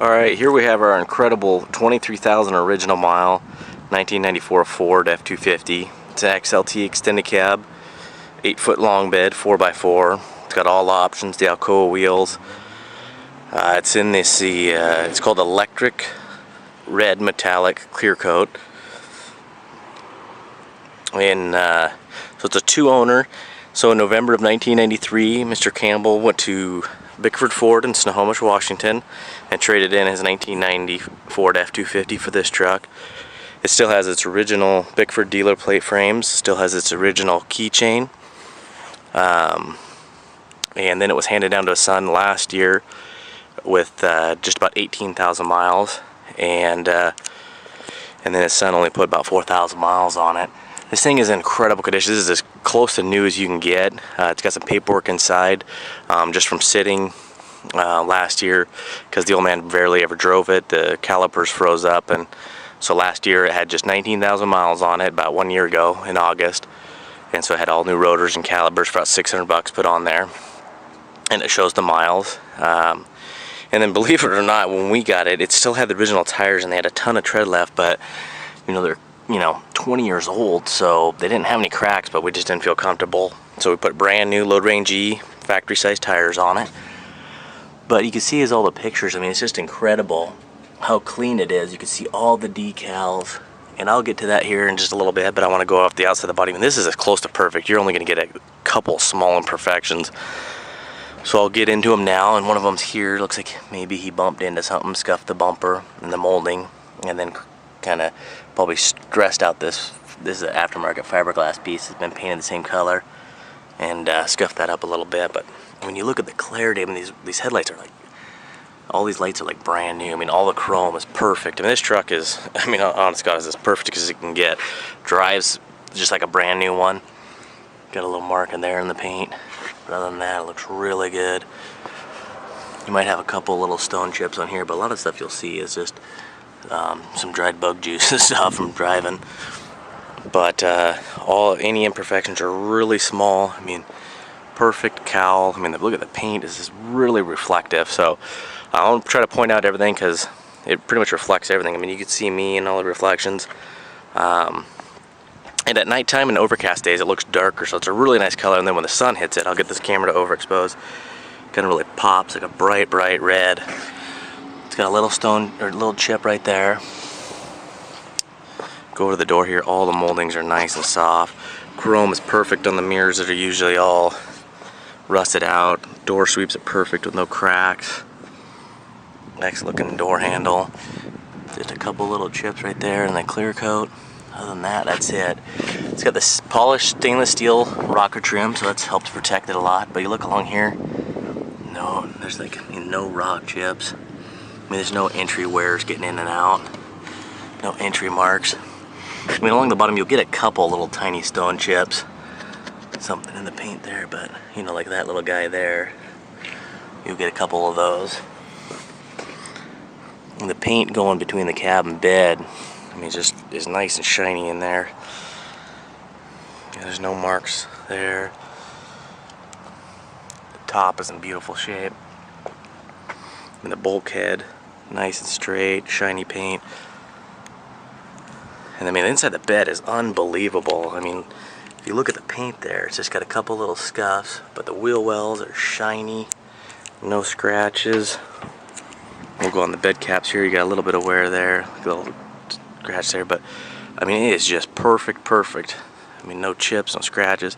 Alright, here we have our incredible 23,000 original mile 1994 Ford F-250. It's an XLT extended cab, 8-foot long bed, 4x4. It's got all options, the Alcoa wheels. It's in this, it's called electric red metallic clear coat. And so it's a two-owner. So in November of 1993, Mr. Campbell went to Bickford Ford in Snohomish, Washington, and traded in his 1990 Ford F-250 for this truck. It still has its original Bickford dealer plate frames, still has its original keychain, and then it was handed down to his son last year with just about 18,000 miles, and then his son only put about 4,000 miles on it. This thing is in incredible condition. This is as close to new as you can get. It's got some paperwork inside, just from sitting last year, because the old man barely ever drove it. The calipers froze up, and so last year it had just 19,000 miles on it, about 1 year ago in August, and so it had all new rotors and calipers for about $600 put on there, and it shows the miles. And then, believe it or not, when we got it, it still had the original tires and they had a ton of tread left, but they're 20 years old, so they didn't have any cracks, but we just didn't feel comfortable, so we put brand new Load Range E factory size tires on it. But you can see as all the pictures, I mean, it's just incredible how clean it is. You can see all the decals, and I'll get to that here in just a little bit, but I want to go off the outside of the body. I mean, this is as close to perfect. You're only going to get a couple small imperfections, so I'll get into them now. And one of them's here. Looks like maybe he bumped into something, scuffed the bumper and the molding, and then kind of probably stressed out this is an aftermarket fiberglass piece. It's been painted the same color, and scuffed that up a little bit. But when you look at the clarity, I mean, these headlights are like, all these lights are like brand new. I mean, all the chrome is perfect. I mean, this truck is, I mean, honest God, is as perfect as it can get. Drives just like a brand new one. Got a little mark in there in the paint, but other than that, it looks really good. You might have a couple little stone chips on here, but a lot of stuff you'll see is just some dried bug juice and stuff from driving. But any imperfections are really small. I mean, perfect cowl. I mean, look at the paint is just really reflective. So I'll try to point out everything because it pretty much reflects everything. I mean, you can see me and all the reflections. And at nighttime and overcast days, it looks darker, so it's a really nice color. And then when the sun hits it, I'll get this camera to overexpose. Kind of really pops like a bright, bright red. It's got a little stone or little chip right there. Go to the door here. All the moldings are nice and soft. Chrome is perfect on the mirrors that are usually all rusted out. Door sweeps are perfect with no cracks. Nice looking door handle. Just a couple little chips right there and then clear coat. Other than that, that's it. It's got this polished stainless steel rocker trim, so that's helped protect it a lot. But you look along here, no, there's like no rock chips. I mean, there's no entry wears getting in and out. No entry marks. I mean, along the bottom you'll get a couple little tiny stone chips. Something in the paint there, but like that little guy there, you'll get a couple of those. And the paint going between the cab and bed, I mean, just is nice and shiny in there. There's no marks there. The top is in beautiful shape. And the bulkhead, nice and straight, shiny paint. And I mean, inside the bed is unbelievable. I mean, if you look at the paint there, it's just got a couple little scuffs, but the wheel wells are shiny, no scratches. We'll go on the bed caps here. You got a little bit of wear there, a little scratch there, but I mean, it is just perfect. I mean, no chips, no scratches.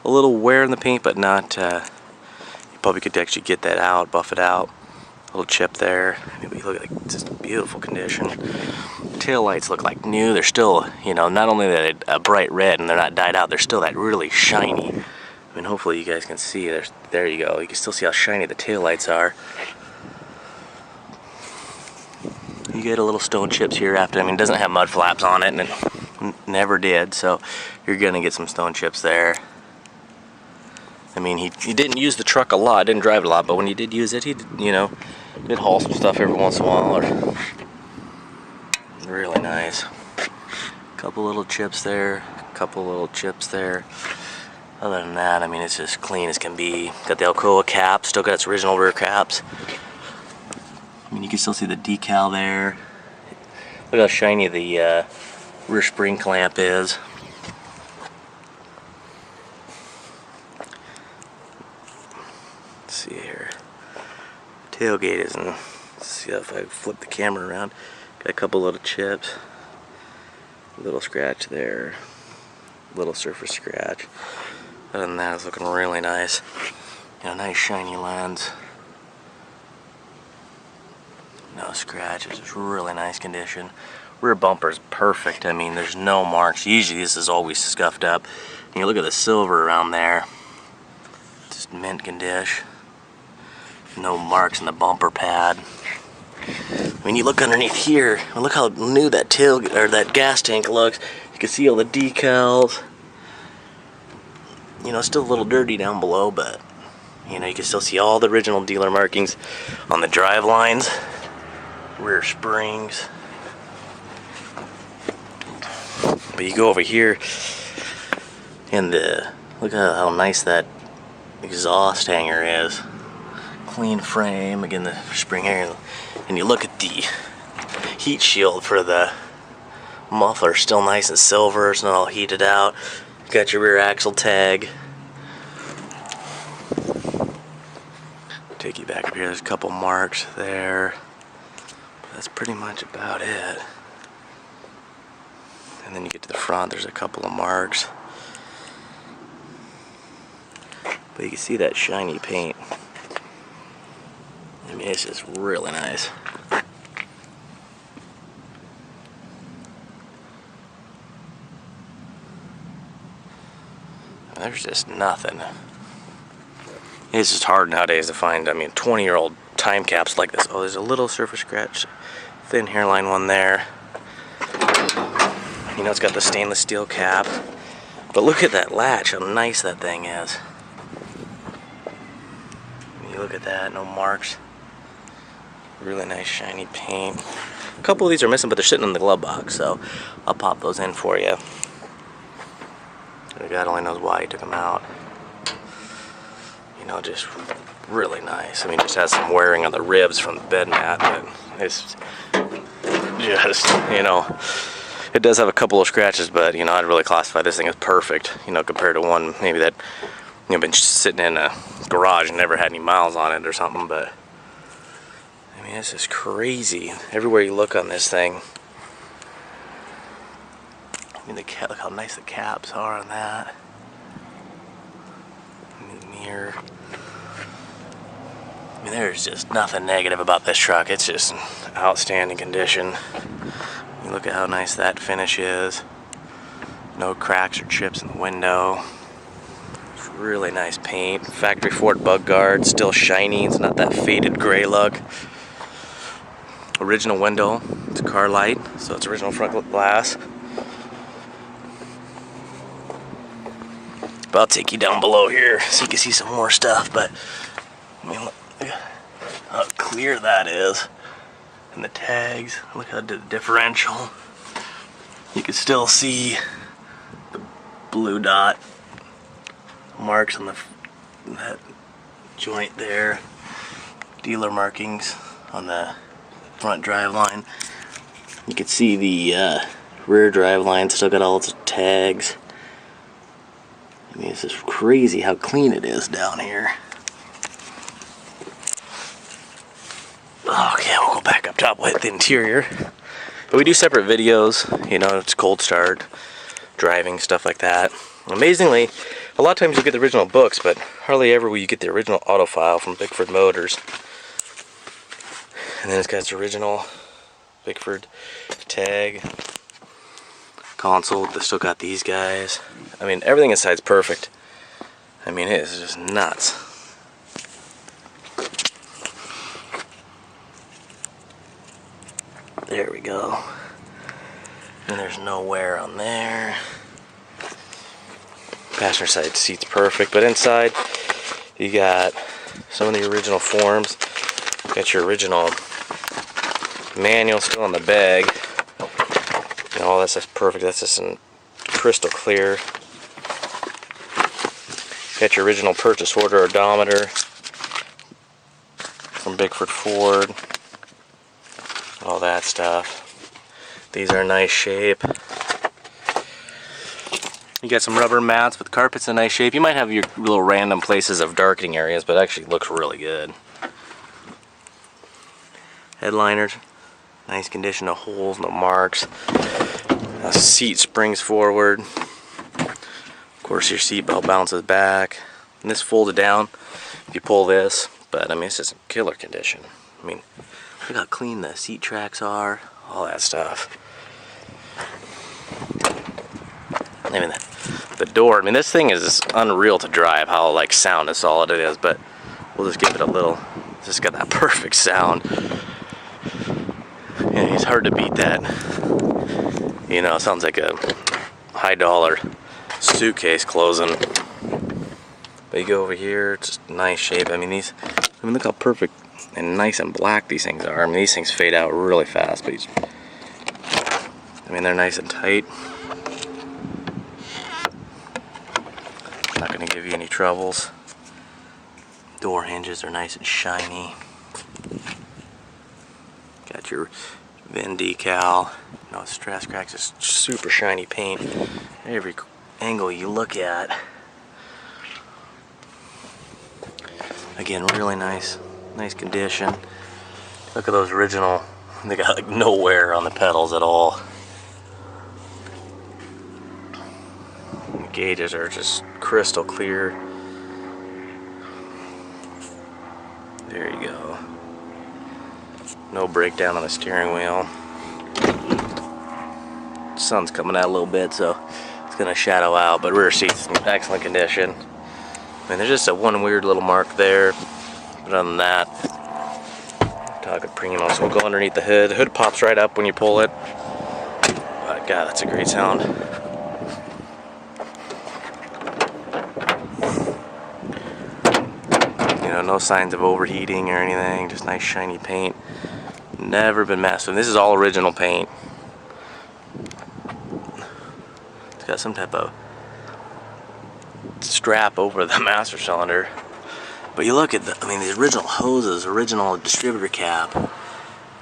A little wear in the paint, but not, you probably could actually get that out, buff it out. A little chip there. I mean, look at just beautiful condition. Tail lights look like new. They're still, not only are they a bright red and they're not dyed out, they're still that really shiny. I mean, hopefully you guys can see. There you go. You can still see how shiny the tail lights are. You get a little stone chips here after. I mean, it doesn't have mud flaps on it, and it never did, so you're gonna get some stone chips there. I mean, he didn't use the truck a lot, didn't drive it a lot, but when he did use it, he did haul some stuff every once in a while. Really nice. Couple little chips there, couple little chips there. Other than that, I mean, it's as clean as can be. Got the Alcoa cap, still got its original rear caps. I mean, you can still see the decal there. Look how shiny the rear spring clamp is. Let's see here. Tailgate isn't. Let's see if I flip the camera around. Got a couple little chips. Little scratch there. Little surface scratch. Other than that, it's looking really nice. You know, nice shiny lens. No scratches. It's really nice condition. Rear bumper's perfect. I mean, there's no marks. Usually this is always scuffed up. And you look at the silver around there. Just mint condition. No marks in the bumper pad. When you look underneath here, look how new that that gas tank looks. You can see all the decals. You know, it's still a little dirty down below, but you know, you can still see all the original dealer markings on the drive lines, rear springs. But you go over here, and look at how nice that exhaust hanger is. Clean frame, again the spring hanger, and you look at the heat shield for the muffler, still nice and silver, it's not all heated out. You got your rear axle tag. Take you back up here, there's a couple marks there. But that's pretty much about it. And then you get to the front, there's a couple of marks. But you can see that shiny paint. I mean, it's just really nice. There's just nothing. It's just hard nowadays to find, I mean, 20-year-old time caps like this. Oh, there's a little surface scratch, thin hairline one there. You know, it's got the stainless steel cap. But look at that latch, how nice that thing is. You look at that, no marks. Really nice shiny paint. A couple of these are missing, but they're sitting in the glove box, so I'll pop those in for you. God only knows why he took them out. You know, just really nice. I mean, just has some wearing on the ribs from the bed mat, but it's just, you know, it does have a couple of scratches, but you know, I'd really classify this thing as perfect, you know, compared to one maybe that, you know, been sitting in a garage and never had any miles on it or something. But I mean, this is crazy. Everywhere you look on this thing. I mean, look how nice the caps are on that. I mean, the mirror. I mean, there's just nothing negative about this truck. It's just in outstanding condition. You look at how nice that finish is. No cracks or chips in the window. It's really nice paint. Factory Ford bug guard, still shiny. It's not that faded gray look. Original window. It's a car light, so it's original front glass. But I'll take you down below here so you can see some more stuff. But I mean, look how clear that is. And the tags, look how the differential. You can still see the blue dot marks on that joint there. Dealer markings on the front drive line. You can see the rear drive line still got all its tags. I mean, it's just crazy how clean it is down here. Okay, we'll go back up top with the interior. But we do separate videos, you know, it's cold start, driving, stuff like that. Amazingly, a lot of times you get the original books, but hardly ever will you get the original auto file from Bickford Motors. And then it's got its original Bickford tag. Console, they still got these guys. I mean, everything inside's perfect. I mean, it is just nuts. There we go. And there's no wear on there. Passenger side seat's perfect, but inside you got some of the original forms. Got your original manual still in the bag. And all that's perfect. That's just in crystal clear. Got your original purchase order odometer from Bickford Ford. all that stuff. These are in nice shape. You got some rubber mats, but the carpet's in nice shape. You might have your little random places of darkening areas, but it actually looks really good. Headliners, nice condition, no holes, no marks. The seat springs forward. Of course, your seat belt bounces back. And this folded down if you pull this, but I mean, it's just in killer condition. I mean, look how clean the seat tracks are, all that stuff. I mean, the door, I mean, this thing is unreal to drive, how like sound and solid it is, but we'll just give it a little, it's just got that perfect sound. And it's hard to beat that. You know, it sounds like a high dollar suitcase closing. But you go over here, it's just nice shape. I mean, look how perfect and nice and black these things are. I mean, these things fade out really fast, but I mean, they're nice and tight. Not going to give you any troubles. Door hinges are nice and shiny. Got your VIN decal. No stress cracks, just super shiny paint. Every angle you look at. Again, really nice condition. Look at those original, they got like no wear on the pedals at all. The gauges are just crystal clear. There you go. No breakdown on the steering wheel. Sun's coming out a little bit, so it's gonna shadow out, but rear seat's in excellent condition. I mean, there's just one weird little mark there, but other than that, talking premium. So we'll go underneath the hood. The hood pops right up when you pull it. But God, that's a great sound. You know, no signs of overheating or anything. Just nice shiny paint. Never been messed with. This is all original paint. It's got some type of strap over the master cylinder. But you look at the, I mean, the original hoses, original distributor cap. I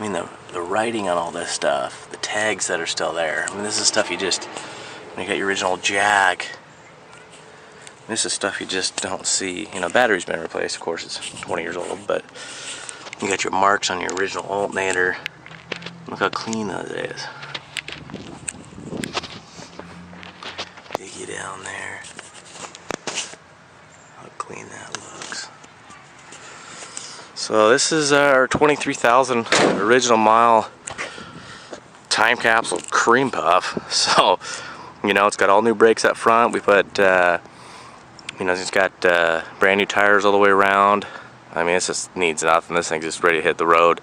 mean, the writing on all this stuff, the tags that are still there. I mean, this is stuff you just, when you got your original jack, this is stuff you just don't see. You know, battery's been replaced, of course, it's 20 years old, but you got your marks on your original alternator. Look how clean that is. Dig you down there. How clean that looks. So this is our 23,000 original mile time capsule cream puff. So, you know, it's got all new brakes up front. We put, you know, it's got brand new tires all the way around. I mean, it just needs nothing. This thing's just ready to hit the road.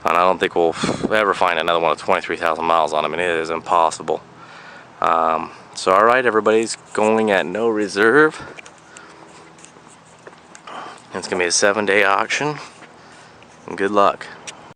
And I don't think we'll ever find another one with 23,000 miles on it. I mean, it is impossible. So, alright, everybody's going at no reserve. It's going to be a 7-day auction. And good luck.